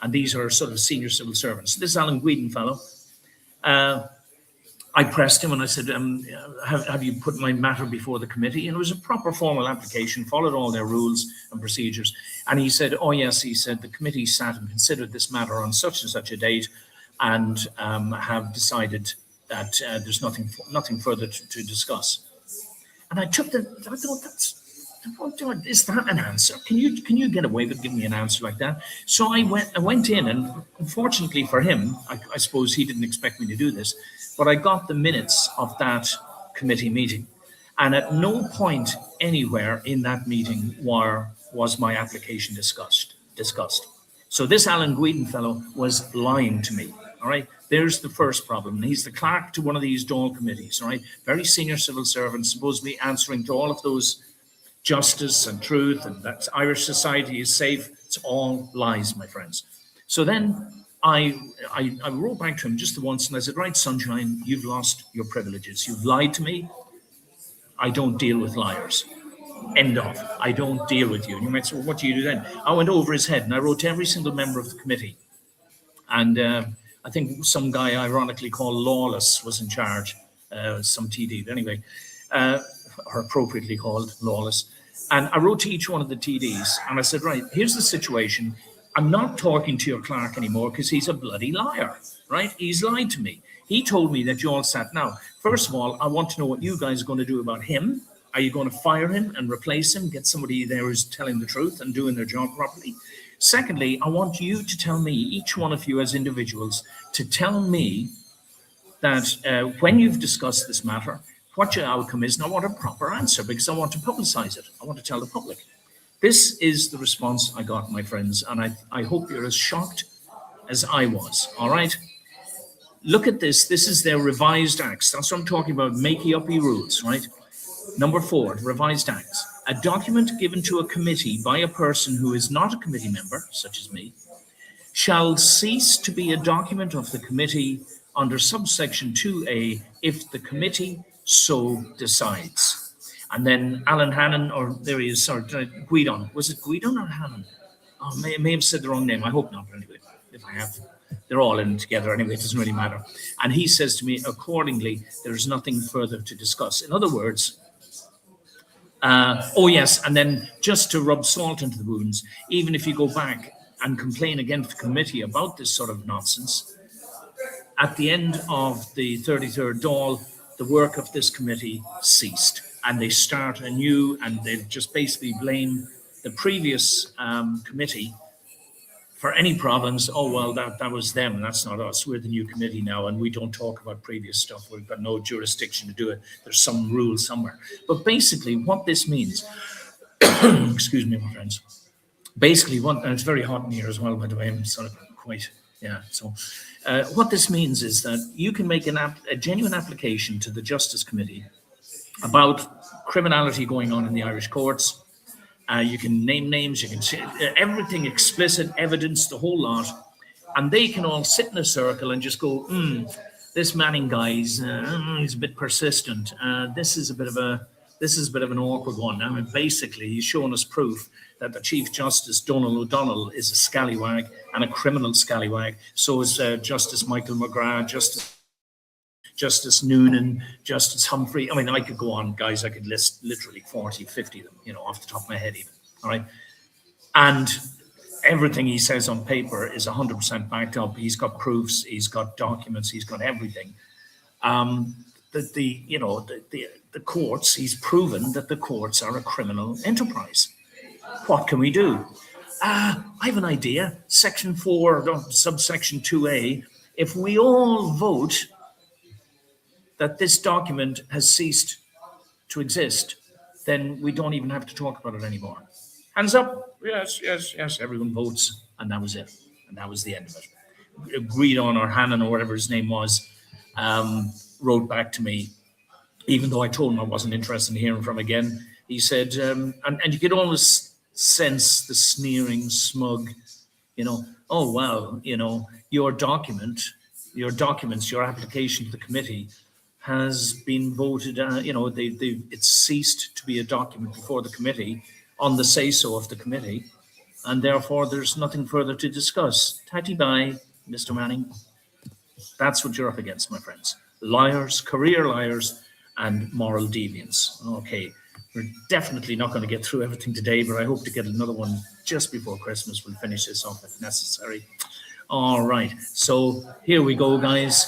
And these are sort of senior civil servants. This Alan Guidon fellow, I pressed him and I said, have you put my matter before the committee? And it was a proper formal application, followed all their rules and procedures. And he said, oh yes, he said, the committee sat and considered this matter on such and such a date and have decided that there's nothing further to discuss. And I thought, is that an answer? Can you get away with giving me an answer like that? So I went in, and unfortunately for him, I suppose he didn't expect me to do this, but I got the minutes of that committee meeting. And at no point anywhere in that meeting was my application discussed. So this Alan Guidon fellow was lying to me. All right, there's the first problem. He's the clerk to one of these Dáil committees, all right? Very senior civil servant, supposedly answering to all of those justice and truth and that Irish society is safe. It's all lies, my friends. So then I wrote back to him just the once and I said, right, Sunshine, you've lost your privileges. You've lied to me. I don't deal with liars. End of. I don't deal with you. And you might say, well, what do you do then? I went over his head and I wrote to every single member of the committee. And I think some guy ironically called Lawless was in charge, some TD anyway, or appropriately called Lawless. And I wrote to each one of the TDs and I said, right, here's the situation. I'm not talking to your clerk anymore because he's a bloody liar, right? He's lied to me. He told me that you all sat. Now, first of all, I want to know what you guys are going to do about him. Are you going to fire him and replace him, get somebody there who's telling the truth and doing their job properly? Secondly, I want you to tell me, each one of you as individuals, to tell me that when you've discussed this matter, what your outcome is, and I want a proper answer because I want to publicize it. I want to tell the public. This is the response I got, my friends, and I hope you're as shocked as I was, all right? Look at this. This is their revised acts. That's what I'm talking about, makey-uppy rules, right? Number 4, revised acts. A document given to a committee by a person who is not a committee member, such as me, shall cease to be a document of the committee under subsection 2A if the committee so decides. And then Alan Hannon, or there he is, sorry, Guidon. Was it Guidon or Hannon? Oh, I may have said the wrong name. I hope not, anyway. If I have, they're all in together anyway. It doesn't really matter. And he says to me, accordingly, there's nothing further to discuss. In other words, oh yes, and then just to rub salt into the wounds, even if you go back and complain against the committee about this sort of nonsense, at the end of the 33rd Dáil, the work of this committee ceased and they start anew and they just basically blame the previous committee for any problems. Oh, well, that was them, that's not us. We're the new committee now and we don't talk about previous stuff. We've got no jurisdiction to do it. There's some rule somewhere. But basically what this means, excuse me, my friends, basically and it's very hot in here as well, by the way, I'm sort of quite Yeah. So, what this means is that you can make a genuine application to the Justice Committee about criminality going on in the Irish courts. You can name names, you can say everything explicit, evidence, the whole lot, and they can all sit in a circle and just go, this Manning guy's he's a bit persistent. This is a bit of an awkward one. I mean, basically, he's shown us proof that the Chief Justice Donald O'Donnell is a scallywag and a criminal scallywag. So is Justice Michael McGrath, Justice Noonan, Justice Humphrey. I mean, I could go on, guys. I could list literally 40, 50 of them, off the top of my head even. All right. And everything he says on paper is 100% backed up. He's got proofs, he's got documents, he's got everything. The courts, he's proven that the courts are a criminal enterprise. What can we do? I have an idea. Section 4, subsection 2A, if we all vote that this document has ceased to exist, then we don't even have to talk about it anymore. Hands up. Yes, yes, yes. Everyone votes. And that was it. And that was the end of it. Guidon or Hannon or whatever his name was, wrote back to me, even though I told him I wasn't interested in hearing from him again. He said, and you could always sense the sneering, smug, oh, well, your documents, your application to the committee has been voted, it's ceased to be a document before the committee on the say-so of the committee, and therefore there's nothing further to discuss. Tatty bye, Mr. Manning. That's what you're up against, my friends. Liars, career liars, and moral deviants. Okay, we're definitely not going to get through everything today, but I hope to get another one just before Christmas. We'll finish this off if necessary. All right, so here we go, guys.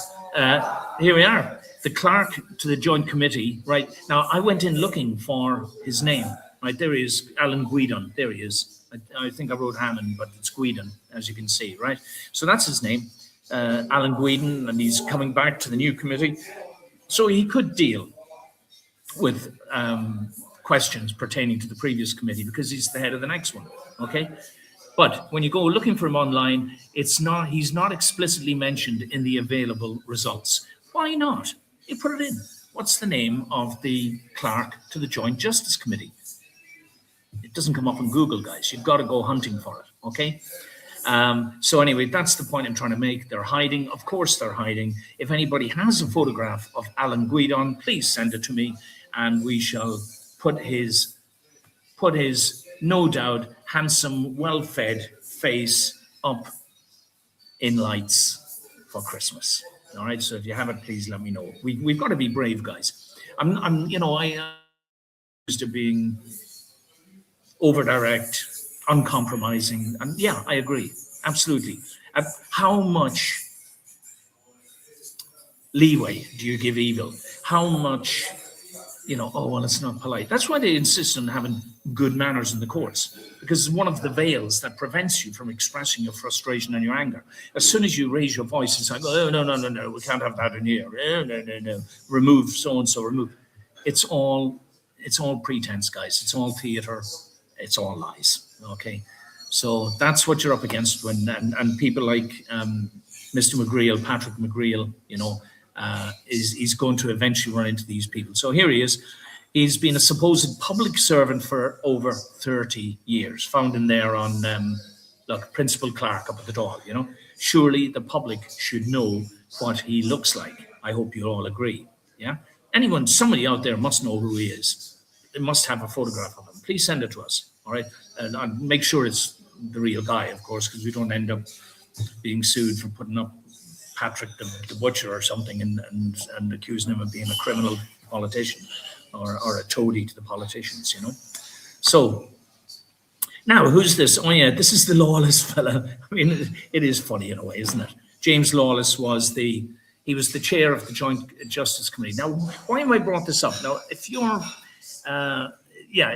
Here we are. The clerk to the joint committee, right? Now, I went in looking for his name, right? There he is, Alan Guidon. There he is. I think I wrote Hannon, but it's Guidon, as you can see, right? So that's his name, Alan Guidon, and he's coming back to the new committee. So he could deal with questions pertaining to the previous committee because he's the head of the next one, okay? But when you go looking for him online, he's not explicitly mentioned in the available results. Why not? You put it in. What's the name of the clerk to the Joint Justice Committee? It doesn't come up on Google, guys. You've got to go hunting for it, okay? So anyway, that's the point I'm trying to make. They're hiding. Of course they're hiding. If anybody has a photograph of Alan Guidon, please send it to me, and we shall put his no doubt handsome, well-fed face up in lights for Christmas. All right. So if you have it, please let me know. We've got to be brave, guys. I used to being over direct, uncompromising, and yeah, I agree, absolutely. How much leeway do you give evil? How much? Oh, well, it's not polite. That's why they insist on having good manners in the courts, because it's one of the veils that prevents you from expressing your frustration and your anger. As soon as you raise your voice, it's like, oh, no, we can't have that in here. No. Remove so-and-so, remove. It's all pretense, guys. It's all theater. It's all lies, okay? So that's what you're up against when, and people like Mr. McGreal, Patrick McGreal, is going to eventually run into these people. So here he is. He's been a supposed public servant for over 30 years, found in there on, principal clerk up at the door, Surely the public should know what he looks like. I hope you all agree, yeah? Somebody out there must know who he is. They must have a photograph of him. Please send it to us, all right? And make sure it's the real guy, of course, because we don't end up being sued for putting up Patrick the butcher or something and accusing him of being a criminal politician or a toady to the politicians, So now who's this? Oh yeah, this is the Lawless fella. I mean, it is funny in a way, isn't it? James Lawless was the chair of the Joint Justice Committee. Now, why have I brought this up? Now, if you're,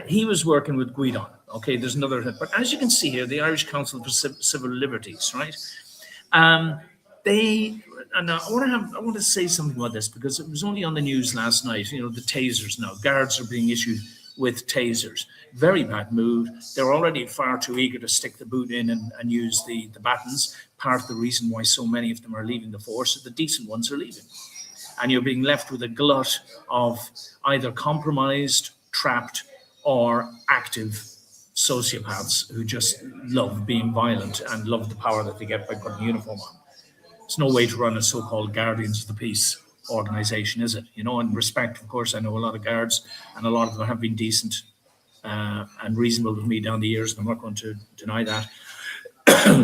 he was working with Guidon. Okay, there's another, but as you can see here, the Irish Council for Civil Liberties, right? I want to say something about this because it was only on the news last night. The tasers now. Guards are being issued with tasers. Very bad mood. They're already far too eager to stick the boot in and use the batons. Part of the reason why so many of them are leaving the force is the decent ones are leaving. And you're being left with a glut of either compromised, trapped, or active sociopaths who just love being violent and love the power that they get by putting a uniform on. It's no way to run a so-called Guardians of the Peace organization, is it? You know, and respect, of course, I know a lot of guards, and a lot of them have been decent and reasonable with me down the years, and I'm not going to deny that.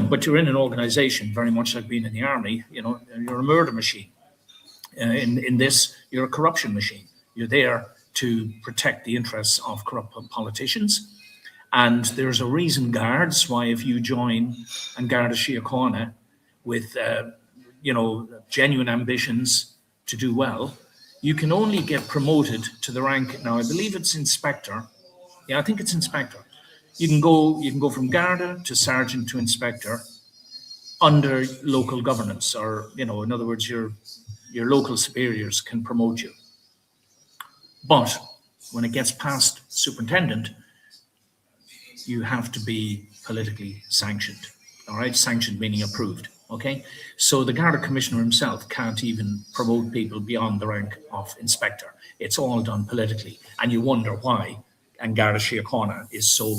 But you're in an organization very much like being in the army. You know, you're a murder machine. In this, you're a corruption machine. You're there to protect the interests of corrupt politicians. And there's a reason, guards, why if you join and guard a Síochána with, genuine ambitions to do well, you can only get promoted to the rank. Now, I believe it's inspector. Yeah, I think it's inspector. You can go from Garda to sergeant to inspector under local governance, or, in other words, your local superiors can promote you. But when it gets past superintendent, you have to be politically sanctioned. All right, sanctioned meaning approved. Okay, so the Garda commissioner himself can't even promote people beyond the rank of inspector. It's all done politically, and you wonder why. And Garda Síochána is so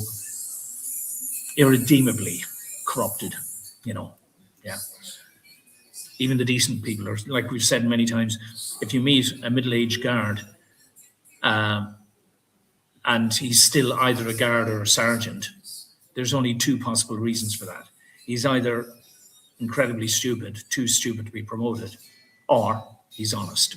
irredeemably corrupted. Yeah. Even the decent people are, like we've said many times, if you meet a middle-aged guard and he's still either a guard or a sergeant, there's only two possible reasons for that. He's either incredibly stupid, too stupid to be promoted, or he's honest.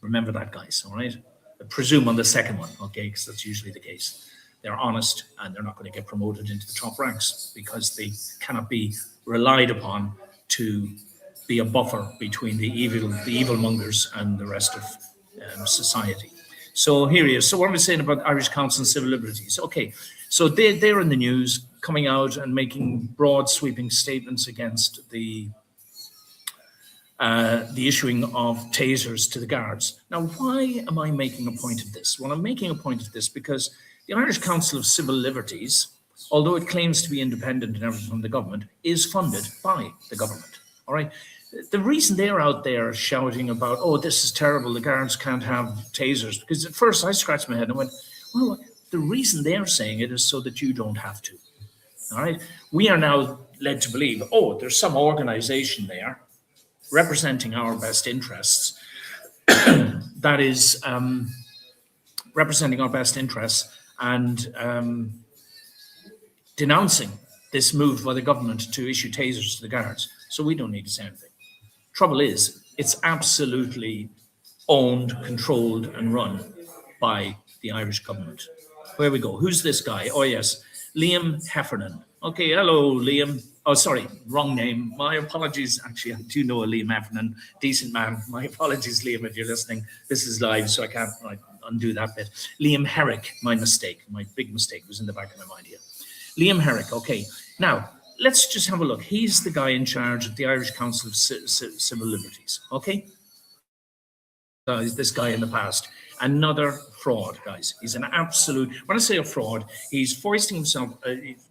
Remember that, guys, all right? I presume on the second one, okay, because that's usually the case. They're honest and they're not going to get promoted into the top ranks because they cannot be relied upon to be a buffer between the evil mongers and the rest of society. So here he is. So what am I saying about Irish Council on Civil Liberties? Okay, so they're in the news, coming out and making broad sweeping statements against the issuing of tasers to the guards. Now, why am I making a point of this? Well, I'm making a point of this because the Irish Council of Civil Liberties, although it claims to be independent and everything from the government, is funded by the government. All right. The reason they're out there shouting about, oh, this is terrible, the guards can't have tasers, because at first I scratched my head and went, well, the reason they're saying it is so that you don't have to. All right. We are now led to believe, oh, there's some organization there representing our best interests that is representing our best interests and denouncing this move by the government to issue tasers to the guards. So we don't need to say anything. Trouble is, it's absolutely owned, controlled, and run by the Irish government. Where we go. Who's this guy? Oh, yes, Liam Heffernan. Okay, hello, Liam. Oh, sorry, wrong name. My apologies. Actually, I do know a Liam Heffernan, decent man. My apologies, Liam, if you're listening. This is live, so I can't undo that bit. Liam Herrick, my mistake. My big mistake was in the back of my mind here. Liam Herrick, okay. Now, let's just have a look. He's the guy in charge of the Irish Council of Civil Liberties, okay? This guy in the past. Another fraud, guys. He's an absolute, when I say a fraud, he's foisting himself,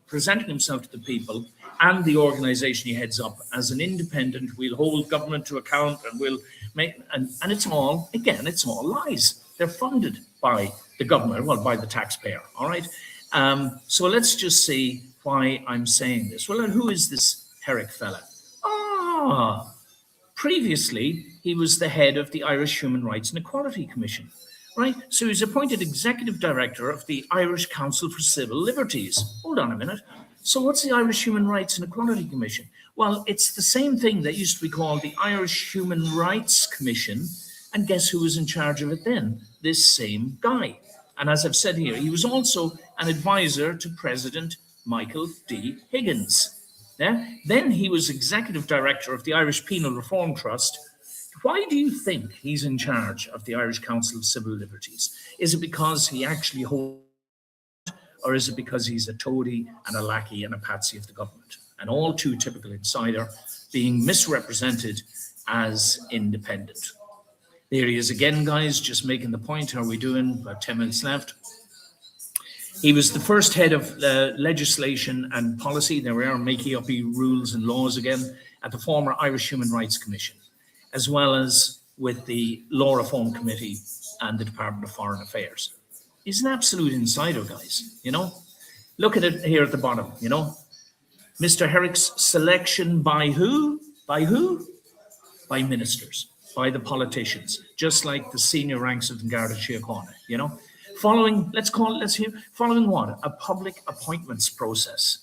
presenting himself to the people and the organization he heads up as an independent. We'll hold government to account and we'll make, and it's all, again, it's all lies. They're funded by the government, well, by the taxpayer, all right? So let's just see why I'm saying this. Well, and who is this Herrick fella? Previously, he was the head of the Irish Human Rights and Equality Commission, right? So he's appointed executive director of the Irish Council for Civil Liberties. Hold on a minute. So what's the Irish Human Rights and Equality Commission? Well, it's the same thing that used to be called the Irish Human Rights Commission. And guess who was in charge of it then? This same guy. And as I've said here, he was also an advisor to President Michael D. Higgins. Yeah? Then he was executive director of the Irish Penal Reform Trust. Why do you think he's in charge of the Irish Council of Civil Liberties? Is it because he actually holds, or is it because he's a toady and a lackey and a patsy of the government? An all too typical insider being misrepresented as independent. There he is again, guys, just making the point. How are we doing? About 10 minutes left. He was the first head of legislation and policy. There we are, making up rules and laws again at the former Irish Human Rights Commission, as well as with the Law Reform Committee and the Department of Foreign Affairs. He's an absolute insider, guys, you know. Look at it here at the bottom, you know. Mr. Herrick's selection by who? By who? By ministers, by the politicians, just like the senior ranks of the Garda Síochána, you know. Following, following what? A public appointments process.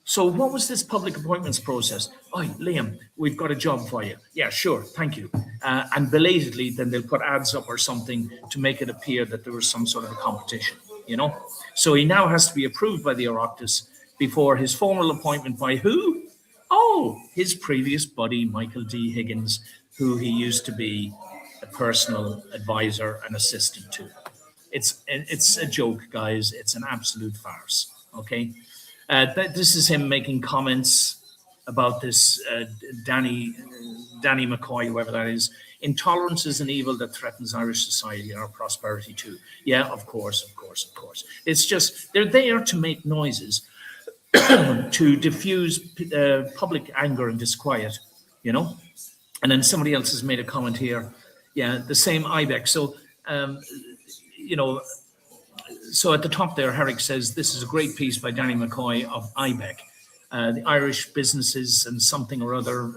So what was this public appointments process? Oh, Liam, we've got a job for you. Yeah, sure, thank you. And belatedly, then they'll put ads up or something to make it appear that there was some sort of a competition, you know? So he now has to be approved by the Oireachtas before his formal appointment by who? Oh, his previous buddy, Michael D. Higgins, who he used to be a personal advisor and assistant to. It's a joke, guys. It's an absolute farce, okay? This is him making comments about this Danny McCoy, whoever that is. Intolerance is an evil that threatens Irish society and our prosperity too. Yeah, of course. It's just, they're there to make noises, to diffuse public anger and disquiet, you know? And then somebody else has made a comment here. Yeah, the same IBEC. So, you know, so at the top there, Herrick says, this is a great piece by Danny McCoy of IBEC, the Irish businesses and something or other.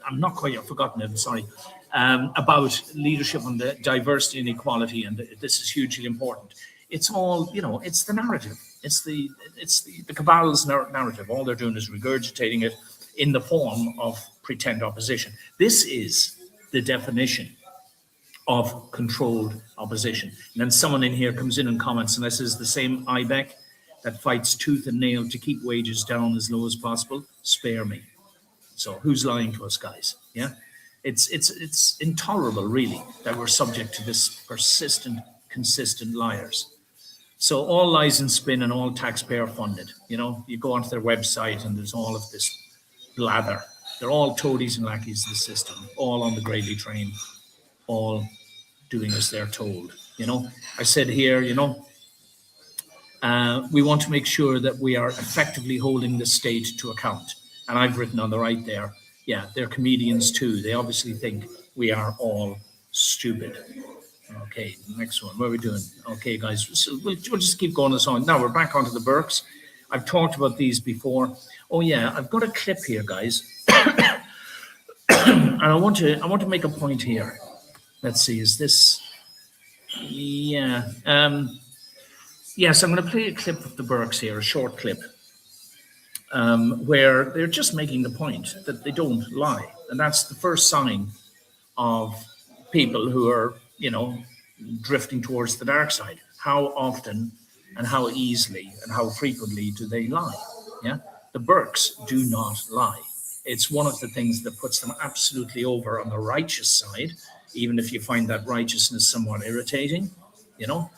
I'm not quite, I've forgotten it, I'm sorry, about leadership and the diversity and equality. And this is hugely important. It's all, you know, it's the narrative. It's the cabal's narrative. All they're doing is regurgitating it in the form of pretend opposition. This is the definition of controlled opposition. And then someone in here comes in and comments, and this is the same IBEC that fights tooth and nail to keep wages down as low as possible. Spare me. So who's lying to us, guys? Yeah, it's intolerable, really, that we're subject to this persistent, consistent liars. So all lies and spin and all taxpayer funded. You know, you go onto their website and there's all of this blather. They're all toadies and lackeys of the system, all on the gravy train, all doing as they're told. You know, I said here, you know, we want to make sure that we are effectively holding the state to account. And I've written on the right there, yeah, they're comedians too. They obviously think we are all stupid. Okay, next one. What are we doing? Okay, guys, so we'll just keep going this on. Now we're back onto the Burkes. I've talked about these before. Oh yeah, I've got a clip here, guys. And I want to make a point here. Let's see, is this? Yeah. Yes, I'm going to play a clip of the Burkes here, a short clip, where they're just making the point that they don't lie. And that's the first sign of people who are, you know, drifting towards the dark side. How often and how easily and how frequently do they lie? Yeah, the Burkes do not lie. It's one of the things that puts them absolutely over on the righteous side, even if you find that righteousness somewhat irritating, you know.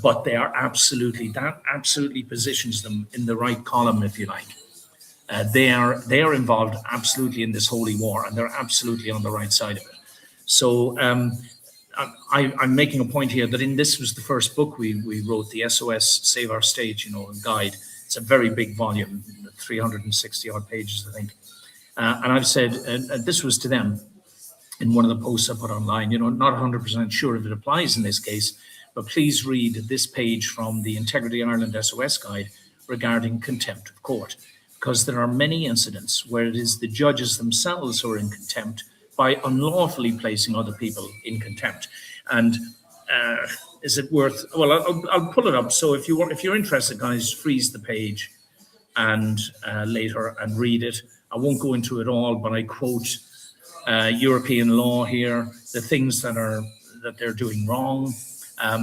But they are absolutely positions them in the right column, if you like. They are involved absolutely in this holy war, and they're absolutely on the right side of it. So I'm making a point here that this was the first book we wrote, the S.O.S. Save Our State, you know, guide. It's a very big volume, 360 odd pages, I think. And I've said, this was to them in one of the posts I put online, you know, not 100% sure if it applies in this case, but please read this page from the Integrity Ireland SOS guide regarding contempt of court, because there are many incidents where it is the judges themselves who are in contempt by unlawfully placing other people in contempt. And is it worth? Well, I'll pull it up. So if you're interested, guys, freeze the page and later and read it. I won't go into it all, but I quote European law here, the things that they're doing wrong.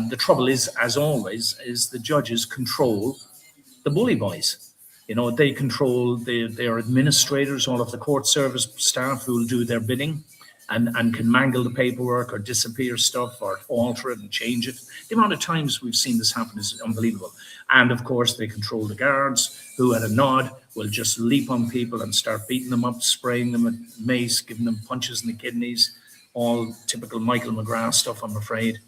The trouble is, as always, is the judges control the bully boys. You know, they control their administrators, all of the court service staff who will do their bidding and can mangle the paperwork or disappear stuff or alter it and change it. The amount of times we've seen this happen is unbelievable. And of course, they control the guards who at a nod will just leap on people and start beating them up, spraying them with mace, giving them punches in the kidneys, all typical Michael McGrath stuff, I'm afraid.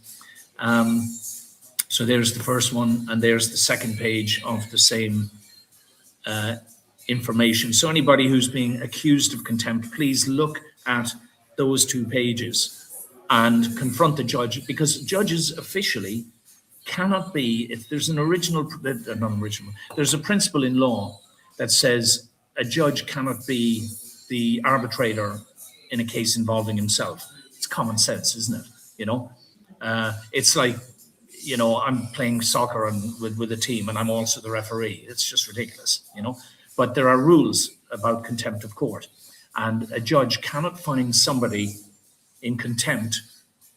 So there's the first one, and there's the second page of the same information. So anybody who's being accused of contempt, please look at those two pages and confront the judge, because judges officially cannot be, if there's an original, non-original, there's a principle in law that says a judge cannot be the arbitrator in a case involving himself. It's common sense, isn't it? It's like, I'm playing soccer with a team and I'm also the referee. It's just ridiculous. But there are rules about contempt of court, and a judge cannot find somebody in contempt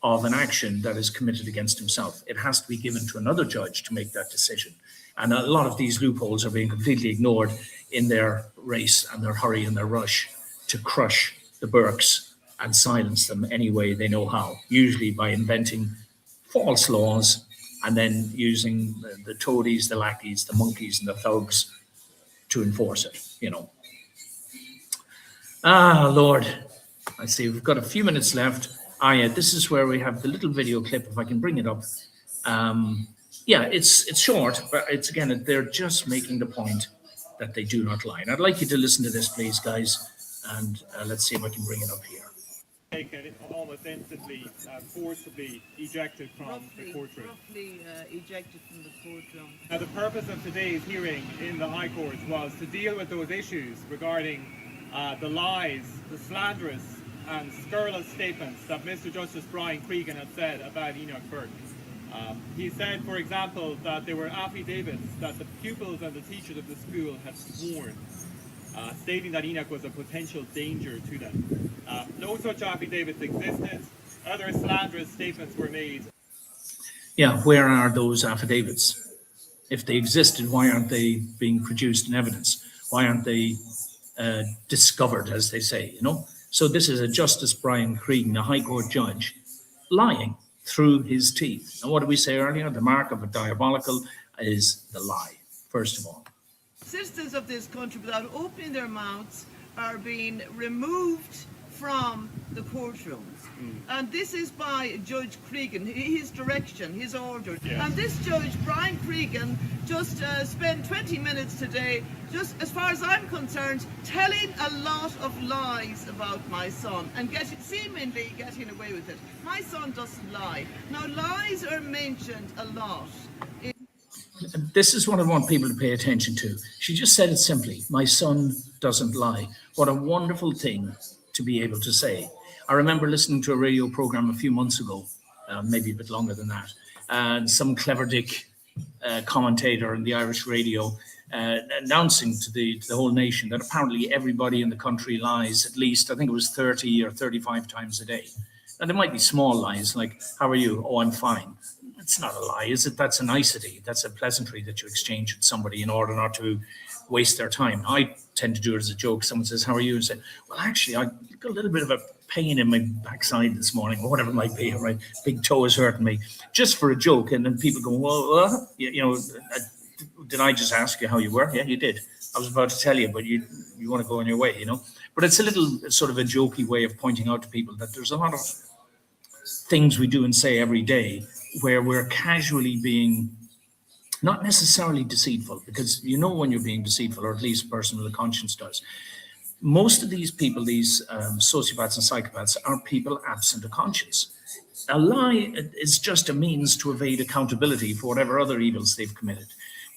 of an action that is committed against himself. It has to be given to another judge to make that decision. And a lot of these loopholes are being completely ignored in their race and their hurry and their rush to crush the Burkes and silence them any way they know how, usually by inventing false laws and then using the toadies, the lackeys, the monkeys, and the thugs to enforce it. Lord, I see we've got a few minutes left. Yeah, this is where we have the little video clip, if I can bring it up. Yeah, it's short, but it's, again, they're just making the point that they do not lie. And I'd like you to listen to this, please, guys, and let's see if I can bring it up here. Taken almost instantly, forcibly ejected from the courtroom. Roughly ejected from the courtroom. Now, the purpose of today's hearing in the High Court was to deal with those issues regarding the lies, the slanderous and scurrilous statements that Mr. Justice Brian Cregan had said about Enoch Burke. He said, for example, that there were affidavits that the pupils and the teachers of the school had sworn, stating that Enoch was a potential danger to them. No such affidavits existed. Other slanderous statements were made. Yeah, where are those affidavits? If they existed, why aren't they being produced in evidence? Why aren't they discovered, as they say, So this is a Justice Brian Cregan, a High Court judge, lying through his teeth. And what did we say earlier? The mark of a diabolical is the lie, first of all. Citizens of this country, without opening their mouths, are being removed from the courtrooms. And this is by Judge Cregan, his direction, his order. Yeah. And this Judge, Brian Cregan, just spent 20 minutes today, just as far as I'm concerned, telling a lot of lies about my son and seemingly getting away with it. My son doesn't lie. Now, lies are mentioned a lot. This is what I want people to pay attention to. She just said it simply. My son doesn't lie. What a wonderful thing to be able to say. I remember listening to a radio program a few months ago, maybe a bit longer than that, and some clever dick commentator in the Irish radio announcing to the whole nation that apparently everybody in the country lies at least, I think it was 30 or 35 times a day. And there might be small lies like, how are you? Oh, I'm fine. It's not a lie, is it? That's a nicety. That's a pleasantry that you exchange with somebody in order not to waste their time. I tend to do it as a joke. Someone says, how are you? And say, well, actually, I got a little bit of a pain in my backside this morning, or whatever it might be, right? Big toe is hurting me, just for a joke. And then people go, well, did I just ask you how you were? Yeah, you did. I was about to tell you, but you want to go on your way, But it's a little sort of a jokey way of pointing out to people that there's a lot of things we do and say every day where we're casually being not necessarily deceitful, because when you're being deceitful, or at least a person with a conscience does. Most of these people, these sociopaths and psychopaths, are people absent a conscience. A lie is just a means to evade accountability for whatever other evils they've committed.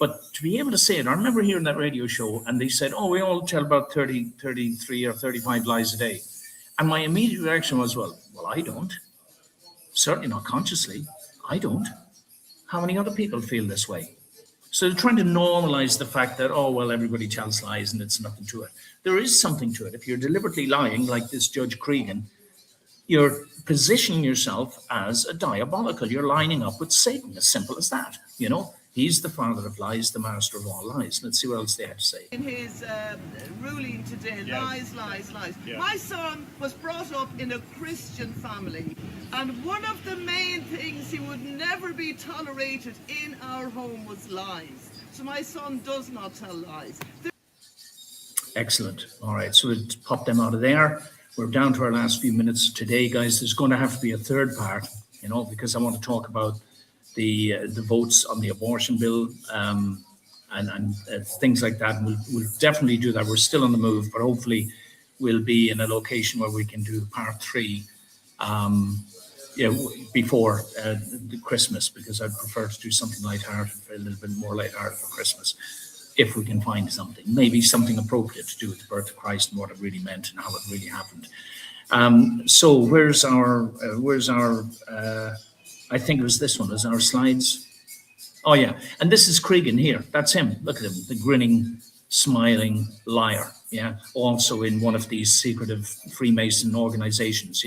But to be able to say it, I remember hearing that radio show and they said, we all tell about 30, 33 or 35 lies a day. And my immediate reaction was, well, I don't. Certainly not consciously. I don't. How many other people feel this way? So they're trying to normalize the fact that, everybody tells lies and it's nothing to it. There is something to it. If you're deliberately lying, like this Judge Cregan, you're positioning yourself as a diabolical. You're lining up with Satan, as simple as that. He's the father of lies, the master of all lies. Let's see what else they had to say. In his ruling today, Yes. lies. Yeah. My son was brought up in a Christian family, and one of the main things he would never be tolerated in our home was lies. So my son does not tell lies. Excellent. All right, so we'll pop them out of there. We're down to our last few minutes today, guys. There's going to have to be a third part, because I want to talk about the votes on the abortion bill, and things like that. We'll definitely do that. We're still on the move, but hopefully we'll be in a location where we can do part 3 before the Christmas, because I'd prefer to do something lighthearted, a little bit more lighthearted for Christmas, if we can find something, maybe something appropriate to do with the birth of Christ and what it really meant and how it really happened. So where's our I think it was this one, is our slides. Oh yeah, and this is Cregan here. That's him. Look at him, the grinning, smiling liar. Yeah, also in one of these secretive Freemason organizations,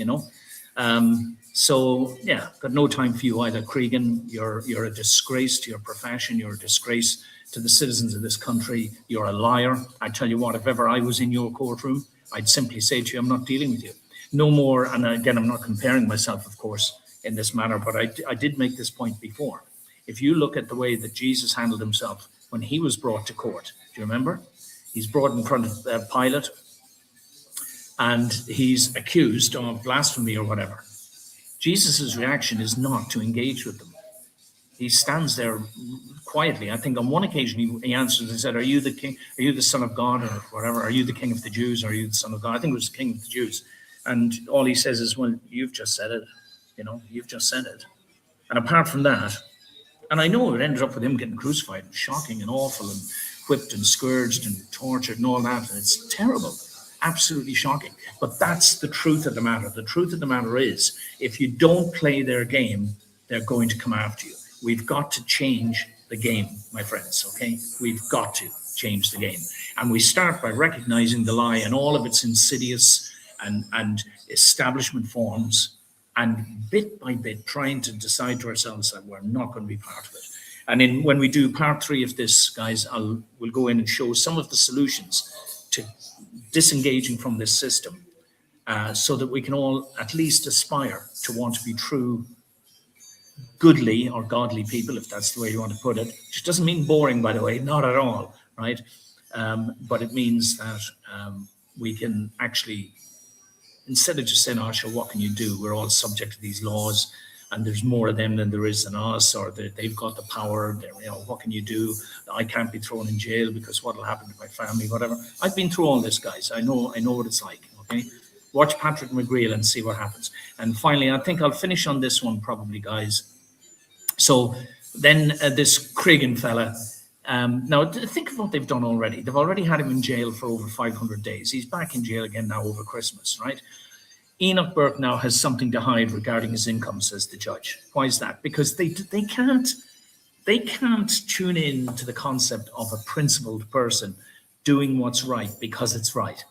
So yeah, got no time for you either, Cregan. You're a disgrace to your profession. You're a disgrace to the citizens of this country. You're a liar. I tell you what, if ever I was in your courtroom, I'd simply say to you, I'm not dealing with you. No more, and again, I'm not comparing myself, of course, in this matter, but I did make this point before. If you look at the way that Jesus handled himself when he was brought to court, do you remember? He's brought in front of Pilate, and he's accused of blasphemy or whatever. Jesus's reaction is not to engage with them. He stands there quietly. I think on one occasion he answered and said, "Are you the king? Are you the Son of God, or whatever? Are you the King of the Jews? Or are you the Son of God?" I think it was the King of the Jews. And all he says is, "Well, you've just said it. You've just said it." And apart from that, and I know it ended up with him getting crucified, and shocking and awful, and whipped and scourged and tortured and all that. And it's terrible, absolutely shocking. But that's the truth of the matter. The truth of the matter is, if you don't play their game, they're going to come after you. We've got to change the game, my friends, okay? We've got to change the game. And we start by recognizing the lie and all of its insidious and establishment forms, and bit by bit trying to decide to ourselves that we're not going to be part of it. And when we do part 3 of this, guys, we'll go in and show some of the solutions to disengaging from this system, so that we can all at least aspire to want to be true, goodly or godly people, if that's the way you want to put it. Which doesn't mean boring, by the way, not at all, right? But it means that we can actually, instead of just saying, "Oh, sure, what can you do? We're all subject to these laws, and there's more of them than there is in us, or they've got the power. What can you do? I can't be thrown in jail because what will happen to my family, whatever." I've been through all this, guys. I know what it's like, okay? Watch Patrick McGreal and see what happens. And finally, I think I'll finish on this one probably, guys. So then this Cregan fella, now think of what they've done already. They've already had him in jail for over 500 days. He's back in jail again now over Christmas, right? Enoch Burke now has something to hide regarding his income, says the judge. Why is that? Because they can't tune in to the concept of a principled person doing what's right because it's right.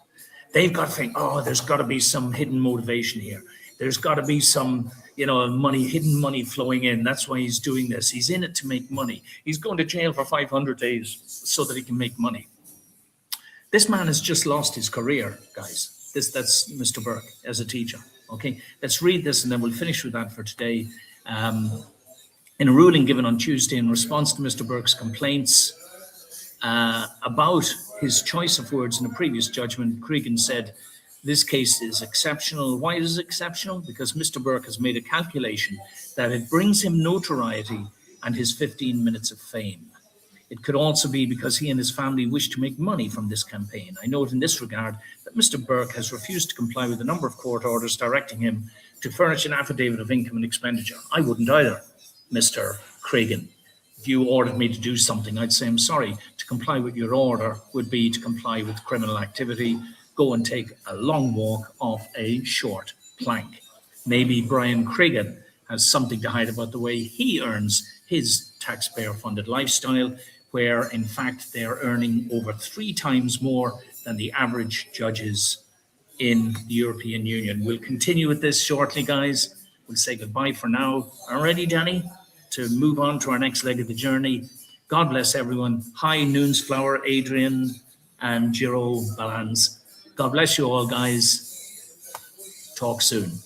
They've got to think, oh, there's got to be some hidden motivation here. There's got to be some, hidden money flowing in. That's why he's doing this. He's in it to make money. He's going to jail for 500 days so that he can make money. This man has just lost his career, guys. That's Mr. Burke as a teacher. Okay, let's read this and then we'll finish with that for today. In a ruling given on Tuesday in response to Mr. Burke's complaints about his choice of words in a previous judgment, Cregan said, "This case is exceptional." Why is it exceptional? Because Mr. Burke has made a calculation that it brings him notoriety and his 15 minutes of fame. It could also be because he and his family wish to make money from this campaign. I note in this regard that Mr. Burke has refused to comply with a number of court orders directing him to furnish an affidavit of income and expenditure. I wouldn't either, Mr. Cregan. If you ordered me to do something, I'd say, "I'm sorry, to comply with your order would be to comply with criminal activity. Go and take a long walk off a short plank." Maybe Brian Cregan has something to hide about the way he earns his taxpayer-funded lifestyle, where in fact they are earning over 3 times more than the average judges in the European Union. We'll continue with this shortly, guys. We'll say goodbye for now. Are you ready, Danny, to move on to our next leg of the journey? God bless everyone. Hi, Noonsflower, Adrian, and Giro Balans. God bless you all, guys. Talk soon.